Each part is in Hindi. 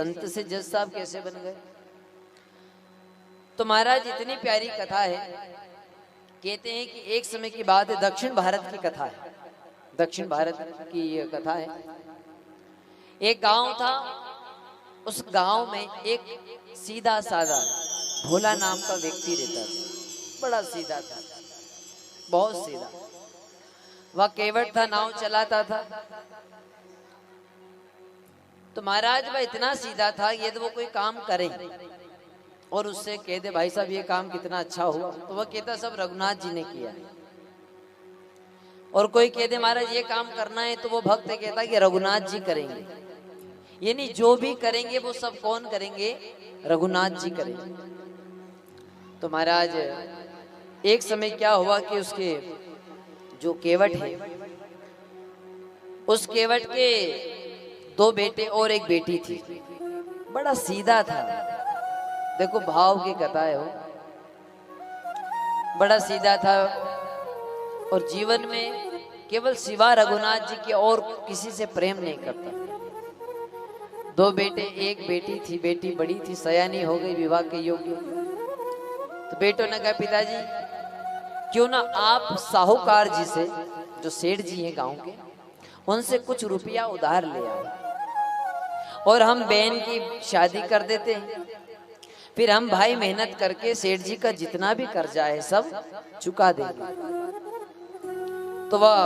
संत से जज साहब कैसे बन गए? तो महाराज इतनी प्यारी कथा है, कहते हैं कि एक समय की बात है, दक्षिण भारत की कथा है, दक्षिण भारत की ये कथा है। एक गांव था, उस गांव में एक सीधा साधा भोला नाम का व्यक्ति रहता था। बड़ा सीधा था, बहुत सीधा। वह केवट था, नाव चलाता था। तो महाराज वह इतना सीधा था, ये तो वो कोई काम करे और उससे कह दे भाई साहब ये काम कितना अच्छा हुआ, तो वह कहता सब रघुनाथ जी ने किया। और कोई कह दे महाराज ये काम करना है, तो वो भक्त कहता कि रघुनाथ जी करेंगे। यानी जो भी करेंगे वो सब कौन करेंगे? रघुनाथ जी करेंगे। तो महाराज एक समय क्या हुआ कि उसके जो केवट है, उस केवट के 2 बेटे और एक बेटी थी। बड़ा सीधा था, देखो भाव की कथा है, वो बड़ा सीधा था और जीवन में केवल सिवा रघुनाथ जी के और किसी से प्रेम नहीं करता। 2 बेटे, एक बेटी थी, बेटी बड़ी थी, सयानी हो गई, विवाह के योग्य। तो बेटों ने कहा पिताजी क्यों ना आप साहूकार जी से, जो सेठ जी हैं गांव के, उनसे कुछ रुपया उधार ले आओ और हम बहन की शादी कर देते हैं, फिर हम भाई मेहनत करके सेठ जी का जितना भी कर्जा है सब चुका देंगे। तो वह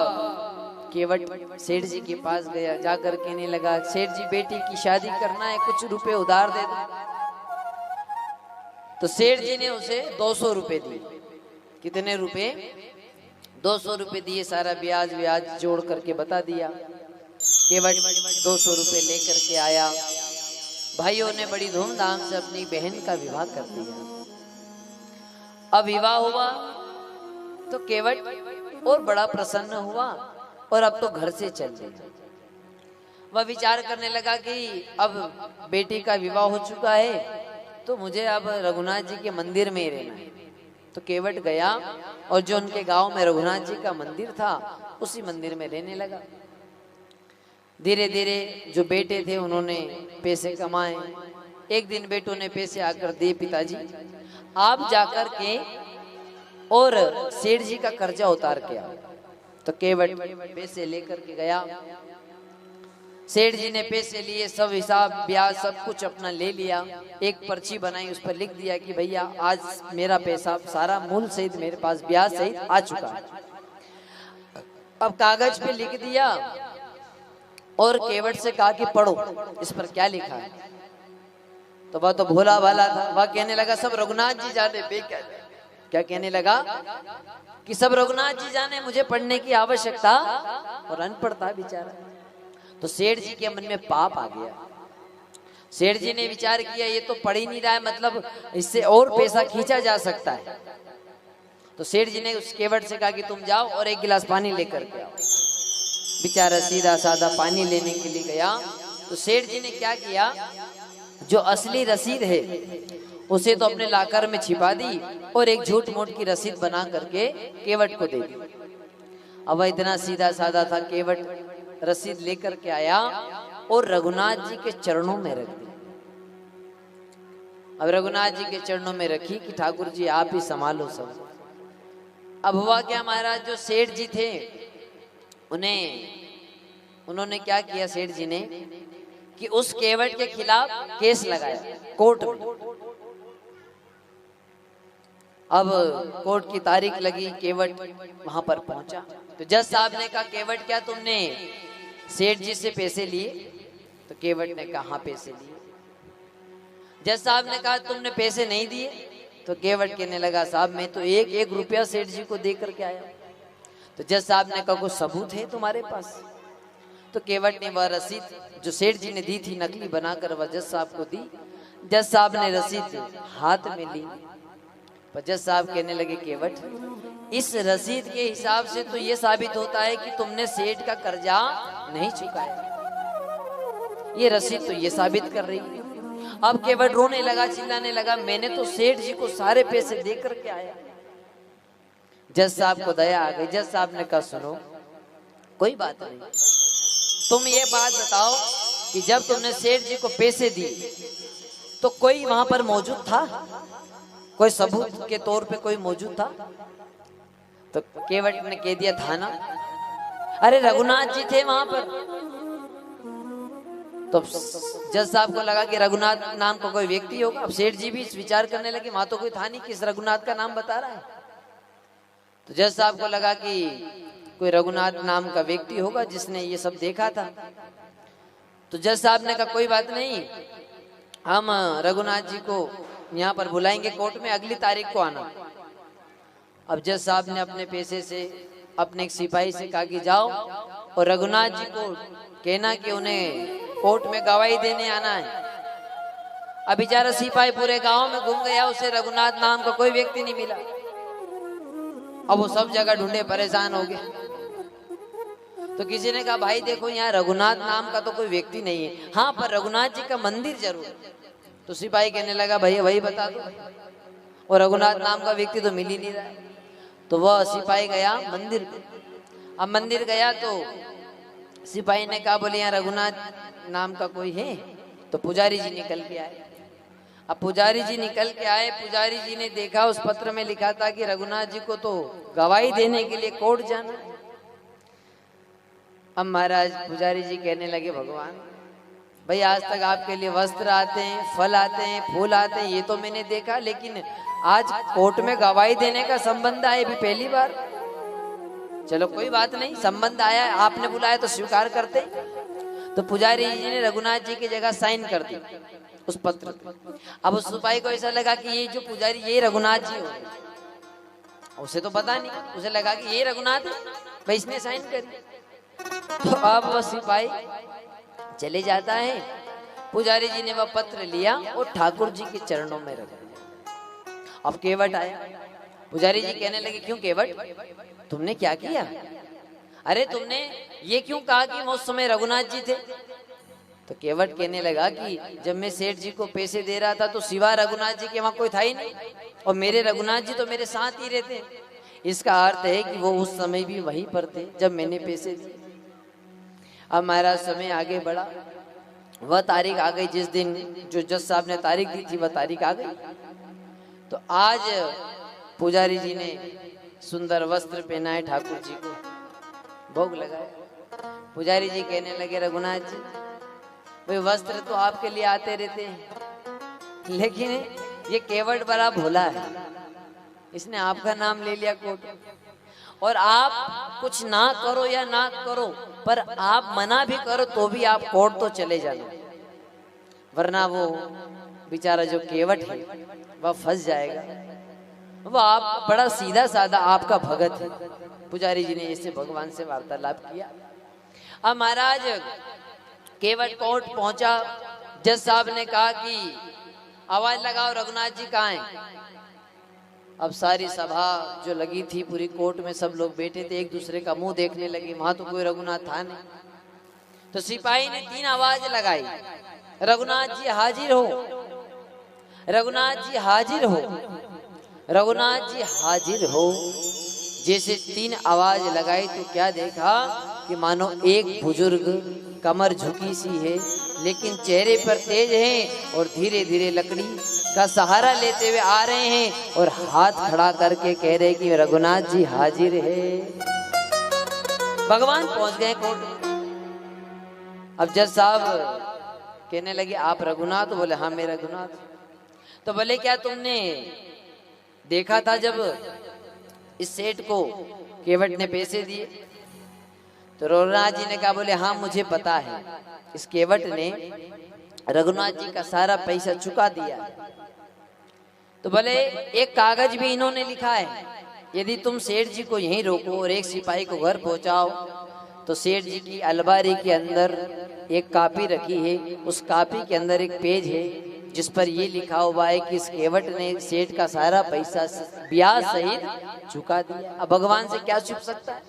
केवट सेठ जी के पास गया, जाकर कहने लगा सेठ जी बेटी की शादी करना है, कुछ रुपए उधार दे दो। तो सेठ जी ने उसे 200 रुपए दिए। कितने रुपए? 200 रुपए दिए, सारा ब्याज व्याज जोड़ करके बता दिया। केवट 200 रुपए लेकर के आया। भाइयों ने बड़ी धूमधाम से अपनी बहन का विवाह कर दिया। अब विवाह हुआ तो केवट और बड़ा प्रसन्न हुआ और अब तो घर से चल गया। वह विचार करने लगा कि अब बेटी का विवाह हो चुका है तो मुझे अब रघुनाथ जी के मंदिर में ही रहना है। तो केवट गया और जो उनके गांव में रघुनाथ जी का मंदिर था उसी मंदिर में रहने लगा। धीरे धीरे जो बेटे थे उन्होंने पैसे कमाए। एक दिन बेटों ने पैसे आकर दिए, पिताजी आप जाकर के और सेठ जी का कर्जा उतार के आओ। तो केवट पैसे लेकर के गया। सेठ जी ने पैसे लिए, सब हिसाब ब्याज सब कुछ अपना ले लिया। एक पर्ची बनाई, उस पर लिख दिया कि भैया आज मेरा पैसा सारा मूल सहित मेरे पास ब्याज सहित आ चुका है। अब कागज पे लिख दिया और केवट से कहा कि पढ़ो इस पर क्या लिखा है। तो वह तो भोला भाला था, वह कहने लगा सब रघुनाथ जी जाने। क्या कहने लगा कि सब रघुनाथ जी जाने, मुझे पढ़ने की आवश्यकता, और अनपढ़ था बेचारा। तो सेठ जी के मन में पाप आ गया। सेठ जी ने विचार किया ये तो पढ़ ही नहीं रहा है, मतलब इससे और पैसा खींचा जा सकता है। तो सेठ जी ने उस केवट से कहा कि तुम जाओ और एक गिलास पानी लेकर के आओ। बेचारा सीधा साधा पानी लेने के लिए गया। तो सेठ जी ने क्या किया, जो असली रसीद है उसे तो अपने लाकर में छिपा दी और एक झूठ मूठ की रसीद बना करके केवट को दे दी। अब वह इतना सीधा साधा था, केवट रसीद लेकर के आया और रघुनाथ जी के चरणों में रख दी। अब रघुनाथ जी के चरणों में रखी कि ठाकुर जी आप ही संभालो सब। अब हुआ क्या महाराज, जो सेठ जी थे उन्होंने क्या किया, सेठ जी ने कि उस केवट के खिलाफ केस लगाया कोर्ट में। अब कोर्ट की तारीख लगी, केवट वहां पर पहुंचा। तो जज साहब ने कहा केवट क्या तुमने सेठ जी से पैसे लिए? तो केवट ने कहा हाँ पैसे लिए। जज साहब ने कहा तुमने पैसे नहीं दिए? तो केवट कहने लगा साहब मैं तो एक रुपया सेठ जी को दे करके आया। तो जज साहब ने कहा कोई सबूत है तुम्हारे पास? तो केवट ने वह रसीद जो सेठ जी ने दी थी नकली बनाकर वह जज साहब को दी। जज साहब ने रसीद हाथ में ली। पर जज साहब कहने लगे केवट इस रसीद के हिसाब से तो ये साबित होता है कि तुमने सेठ का कर्जा नहीं चुकाया। ये रसीद तो ये साबित कर रही है। अब केवट रोने लगा, चिल्लाने लगा मैंने तो सेठ जी को सारे पैसे दे करके आया। जज साहब को दया आ गई। जज साहब ने कहा सुनो कोई बात नहीं, तुम ये बात बताओ कि जब तुमने सेठ जी को पैसे दिए तो कोई वहां पर मौजूद था, कोई सबूत के तौर पे कोई मौजूद था? तो केवट ने कह दिया था ना, अरे रघुनाथ जी थे वहां पर। तो जज साहब को लगा कि रघुनाथ नाम का कोई व्यक्ति होगा। अब सेठ जी भी विचार करने लगे, वहां तो कोई था नहीं, किस रघुनाथ का नाम बता रहा है। तो जज साहब को लगा कि कोई रघुनाथ नाम का व्यक्ति होगा जिसने ये सब देखा था। तो जज साहब ने कहा कोई बात नहीं, हम रघुनाथ जी को यहाँ पर बुलाएंगे कोर्ट में, अगली तारीख को आना। अब जज साहब ने अपने पैसे से अपने एक सिपाही से कहा कि जाओ और रघुनाथ जी को कहना कि उन्हें कोर्ट में गवाही देने आना है। अब बेचारा सिपाही पूरे गांव में घूम गया, उसे रघुनाथ नाम का कोई व्यक्ति नहीं मिला। अब वो सब जगह ढूंढे, परेशान हो गए। तो किसी ने कहा भाई देखो यहाँ रघुनाथ नाम का तो कोई व्यक्ति नहीं है, हाँ पर रघुनाथ जी का मंदिर जरूर। तो सिपाही कहने लगा भैया वही बता दो, और रघुनाथ नाम का व्यक्ति तो मिल ही नहीं रहा है। तो वह सिपाही गया मंदिर पे। अब मंदिर गया तो सिपाही ने कहा बोले यहाँ रघुनाथ नाम का कोई है? तो पुजारी जी निकल के आए। अब पुजारी जी निकल के आए, पुजारी जी ने देखा उस पत्र में लिखा था कि रघुनाथ जी को तो गवाही देने के लिए कोर्ट जाना है। अब महाराज पुजारी जी कहने लगे भगवान भाई आज तक आपके लिए वस्त्र आते हैं, फल आते हैं, फूल आते हैं, ये तो मैंने देखा, लेकिन आज कोर्ट में गवाही देने का संबंध आया भी पहली बार। चलो कोई बात नहीं, संबंध आया, आपने बुलाया तो स्वीकार करते। तो पुजारी जी ने रघुनाथ जी की जगह साइन कर दी उस पत्र पे। अब उस सिपाही को ऐसा लगा कि ये जो पुजारी ये रघुनाथ जी हो, उसे तो पता नहीं, उसे लगा कि ये रघुनाथ है, भाई इसने साइन करी। तो अब वह सिपाही चले जाता है। पुजारी जी ने वह पत्र लिया और ठाकुर जी के चरणों में रख दिया। अब केवट आया। पुजारी जी कहने लगे क्यों केवट, तुमने क्या किया? अरे तुमने ये क्यों कहा कि उस समय रघुनाथ जी थे? तो केवट कहने लगा कि जब मैं सेठ जी को पैसे दे रहा था तो सिवा रघुनाथ जी के वहां कोई था ही नहीं, और मेरे रघुनाथ जी तो मेरे साथ ही रहते। इसका अर्थ है कि वो उस समय भी वहीं पर थे जब मैंने पैसे दिए। अब महाराज समय आगे बढ़ा, वह तारीख आ गई जिस दिन जो जज साहब ने तारीख दी थी, वह तारीख आ गई। तो आज पुजारी जी ने सुंदर वस्त्र पहनाए ठाकुर जी को, भोग लगाया। पुजारी जी कहने लगे रघुनाथ जी भाई वस्त्र तो आपके लिए आते रहते हैं, लेकिन ये केवट बड़ा भोला है, इसने आपका नाम ले लिया कोर्ट। और आप कुछ ना करो या ना करो, पर आप मना भी करो तो भी आप कोर्ट तो चले जाना, वरना वो बेचारा जो केवट है वह फंस जाएगा। वो आप बड़ा सीधा साधा आपका भगत है। पुजारी जी ने इससे भगवान से वार्तालाप किया। अब महाराज केवट कोर्ट पहुंचा। जज साहब ने कहा कि आवाज लगाओ रघुनाथ जी कहाँ हैं। अब सारी सभा जो लगी थी पूरी कोर्ट में सब लोग बैठे थे, एक दूसरे का मुंह देखने लगे, वहां तो कोई रघुनाथ था नहीं। तो सिपाही ने 3 आवाज लगाई, रघुनाथ जी हाजिर हो, रघुनाथ जी हाजिर हो, रघुनाथ जी हाजिर हो। जैसे 3 आवाज लगाई तो क्या देखा कि मानो एक बुजुर्ग कमर झुकी सी है, लेकिन चेहरे पर तेज है और धीरे धीरे लकड़ी का सहारा लेते हुए आ रहे हैं और हाथ खड़ा करके कह रहे कि रघुनाथ जी हाजिर है। भगवान पहुंच गए कोर्ट। अब जज साहब कहने लगे आप रघुनाथ? बोले हाँ मैं रघुनाथ। तो बोले क्या तुमने देखा था जब इस सेठ को केवट ने पैसे दिए? तो रघुनाथ जी ने कहा बोले हाँ मुझे पता है, इस केवट ने रघुनाथ जी का सारा पैसा चुका दिया। तो बोले एक कागज भी इन्होंने लिखा है, यदि तुम सेठ जी को यहीं रोको और एक सिपाही को घर पहुंचाओ तो सेठ जी की अलमारी के अंदर एक कॉपी रखी है, उस कॉपी के अंदर एक पेज है जिस पर ये लिखा हुआ है कि इस केवट ने सेठ का सारा पैसा ब्याज सहित चुका दिया। अब भगवान से क्या छुप सकता है?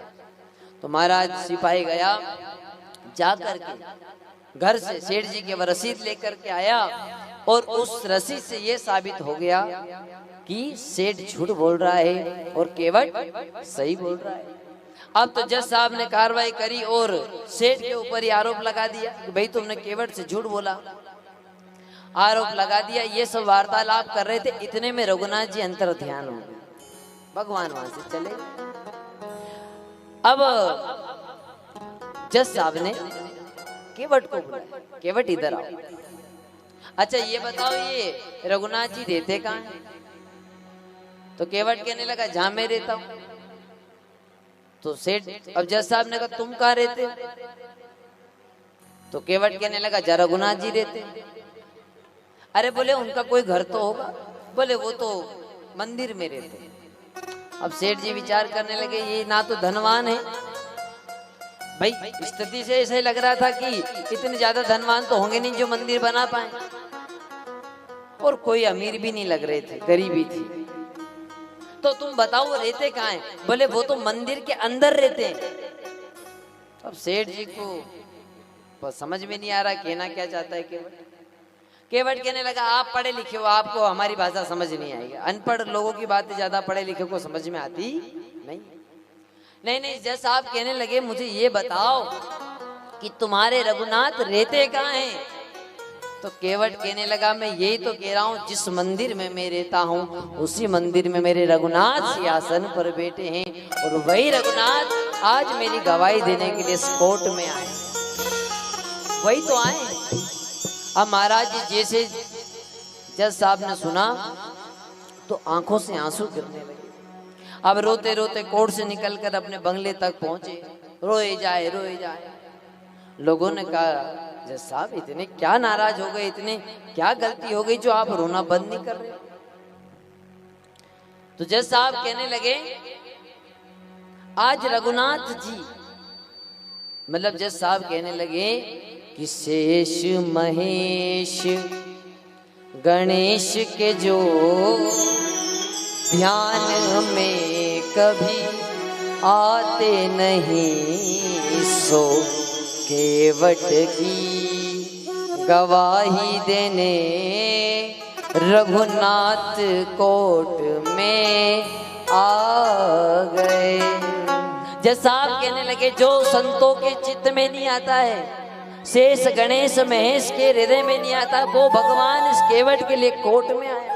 तो महाराज सिपाही गया, जाकर के घर से सेठ जी की वह रसीद लेकर के आया और उस रसीद से ये साबित हो गया कि सेठ झूठ बोल रहा है और केवट सही बोल रहा है। अब तो जज साहब ने कार्रवाई करी और सेठ के ऊपर ही आरोप लगा दिया कि भाई तुमने केवट से झूठ बोला, आरोप लगा दिया। ये सब वार्तालाप कर रहे थे, इतने में रघुनाथ जी अंतर ध्यान हो गए, भगवान वहां से चले। अब जज साहब ने केवट को बुलाया, केवट इधर आओ। अच्छा ये बताओ ये रघुनाथ जी रहते कहाँ हैं? तो केवट कहने लगा जहां मैं रहता हूं। तो सेठ अब जज साहब ने कहा तुम कहाँ रहते हो? तो केवट कहने लगा जहाँ रघुनाथ जी रहते। अरे बोले उनका कोई घर तो होगा? बोले वो तो मंदिर में रहते। अब सेठ जी विचार करने लगे ये ना तो धनवान है, भाई स्थिति से ऐसे लग रहा था कि इतने ज्यादा धनवान तो होंगे नहीं जो मंदिर बना पाए, और कोई अमीर भी नहीं लग रहे थे, गरीबी थी। तो तुम बताओ वो रहते कहाँ हैं? बोले वो तो मंदिर के अंदर रहते हैं। अब सेठ जी को समझ में नहीं आ रहा कहना क्या चाहता है केवट। केवट कहने लगा आप पढ़े लिखे हो, आपको हमारी भाषा समझ नहीं आएगी। अनपढ़ लोगों की बातें ज्यादा पढ़े लिखे को समझ में आती नहीं। नहीं जज साहब कहने लगे मुझे ये बताओ कि तुम्हारे रघुनाथ रहते कहाँ हैं? तो केवट कहने लगा मैं यही तो कह रहा हूँ, जिस मंदिर में मैं रहता हूँ उसी मंदिर में मेरे रघुनाथ सिंहासन पर बैठे हैं, और वही रघुनाथ आज मेरी गवाही देने के लिए इस कोर्ट में आए। वही तो आए। अब महाराज जी जैसे जज साहब ने सुना तो आंखों से आंसू गिरने लगे। अब रोते रोते कोर्ट से निकलकर अपने बंगले तक पहुंचे, रोए जाए। लोगों ने कहा जज साहब इतने क्या नाराज हो गए, इतने क्या गलती हो गई जो आप रोना बंद नहीं कर रहे? तो जज साहब कहने लगे आज रघुनाथ जी, मतलब जज साहब कहने लगे कि शेष महेश गणेश के जो ध्यान में कभी आते नहीं, सो केवट की गवाही देने रघुनाथ कोर्ट में आ गए। जज साहब कहने लगे जो संतों के चित्त में नहीं आता है, शेष गणेश महेश के हृदय में नहीं आता, वो भगवान इस केवट के लिए कोर्ट में आया।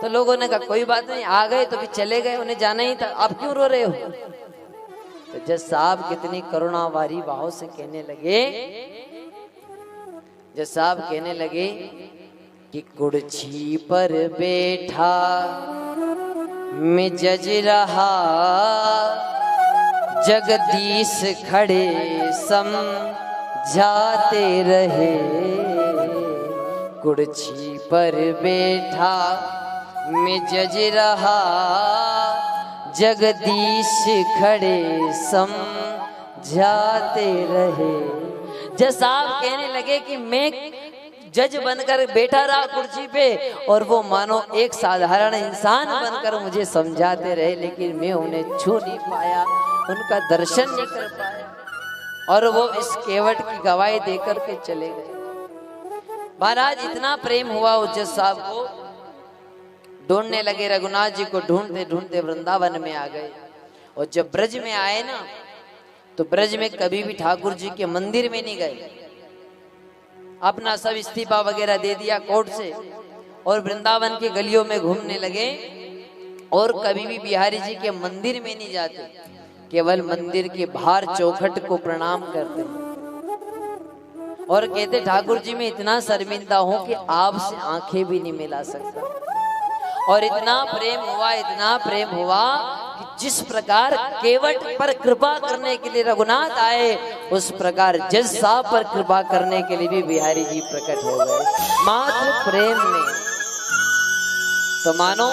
तो लोगों ने कहा कोई बात नहीं, आ गए तो फिर चले गए, उन्हें जाना ही था, आप क्यों रो रहे हो? तो जज साहब कितनी करुणावारी भाव से कहने लगे, जज साहब कहने लगे कि कुर्सी पर बैठा मैं जज रहा, जगदीश खड़े समझाते रहे। कुर्सी पर बैठा मैं जज रहा, जगदीश खड़े समझाते रहे। जज साहब कहने लगे कि मैं जज बनकर बैठा रहा कुर्सी पे, और वो मानो एक साधारण इंसान बनकर मुझे समझाते रहे, लेकिन मैं उन्हें छू नहीं पाया, उनका दर्शन नहीं कर पाया, और वो इस केवट की गवाही देकर के चले गए। महाराज इतना प्रेम हुआ उस जज साहब को, ढूंढने लगे, रघुनाथ जी को ढूंढते ढूंढते वृंदावन में आ गए। और जब ब्रज में आए ना, तो ब्रज में कभी भी ठाकुर जी के मंदिर में नहीं गए, अपना सब इस्तीफा वगैरह दे दिया कोर्ट से, और वृंदावन के गलियों में घूमने लगे, और कभी भी बिहारी जी के मंदिर में नहीं जाते, केवल मंदिर के बाहर चौखट को प्रणाम करते, और कहते ठाकुर जी मैं इतना शर्मिंदा हूं कि आपसे आंखें भी नहीं मिला सकता। और इतना प्रेम हुआ कि जिस प्रकार केवट पर कृपा करने के लिए रघुनाथ आए, उस प्रकार जज साहब पर कृपा करने के लिए भी बिहारी जी प्रकट हो गए मात्र प्रेम में। तो मानो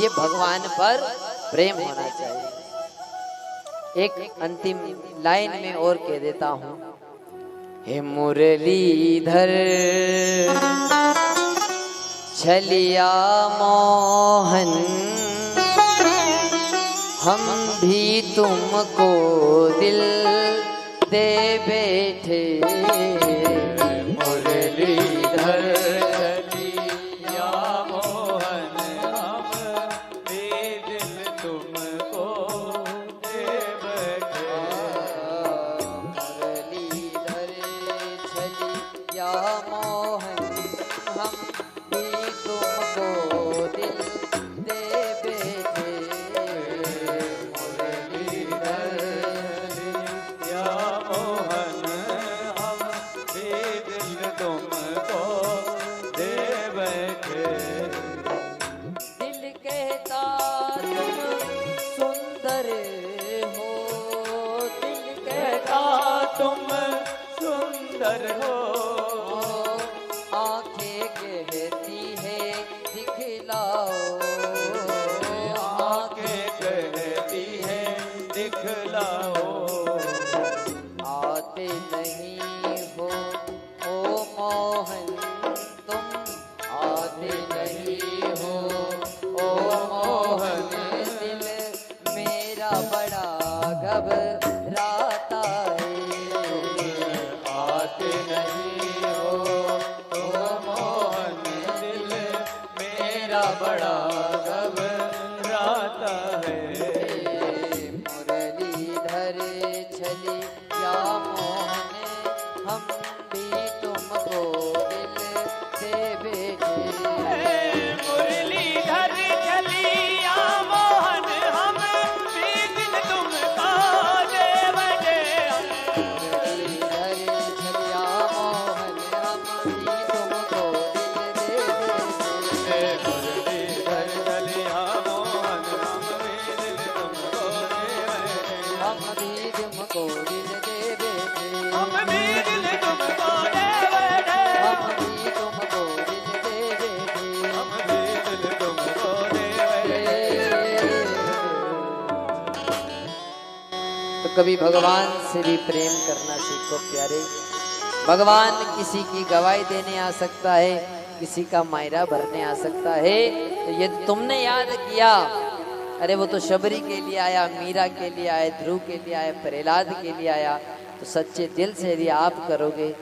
ये भगवान पर प्रेम होना चाहिए। एक अंतिम लाइन में और कह देता हूं, हे मुरलीधर छलिया मोहन, हम भी तुमको दिल दे बैठे। मुरलीधर छलिया मोहन, हम भी दिल तुमको दे आते नहीं हो ओ मोहन, दिल मेरा बड़ा घबराता है। आते नहीं हो ओ मोहन, दिल मेरा बड़ा घबराता है। मुरलीधर छली या मोहन, हम भी तुमको दिल दे बैठे। मुरलीधर चलिया मोहन, हम भी दिल तुमको दे बैठे। मुरलीधर छलिया मोहन, हम भी तुमको दिल दे बैठे। मुरलीधर चलिया मोहन, हम भी दिल तुमको दे बैठे। हम भी तुमको दिल दे बैठे। हम भी दिल तुमको दे बैठे। हम भी तुमको दिल दे बैठे। तो कभी भगवान से भी प्रेम करना सीखो प्यारे। भगवान किसी की गवाही देने आ सकता है, किसी का मायरा भरने आ सकता है। तो यदि तुमने याद किया, अरे वो तो शबरी के लिए आया, मीरा के लिए आया, ध्रुव के लिए आया, प्रहलाद के लिए आया, तो सच्चे दिल से यदि आप करोगे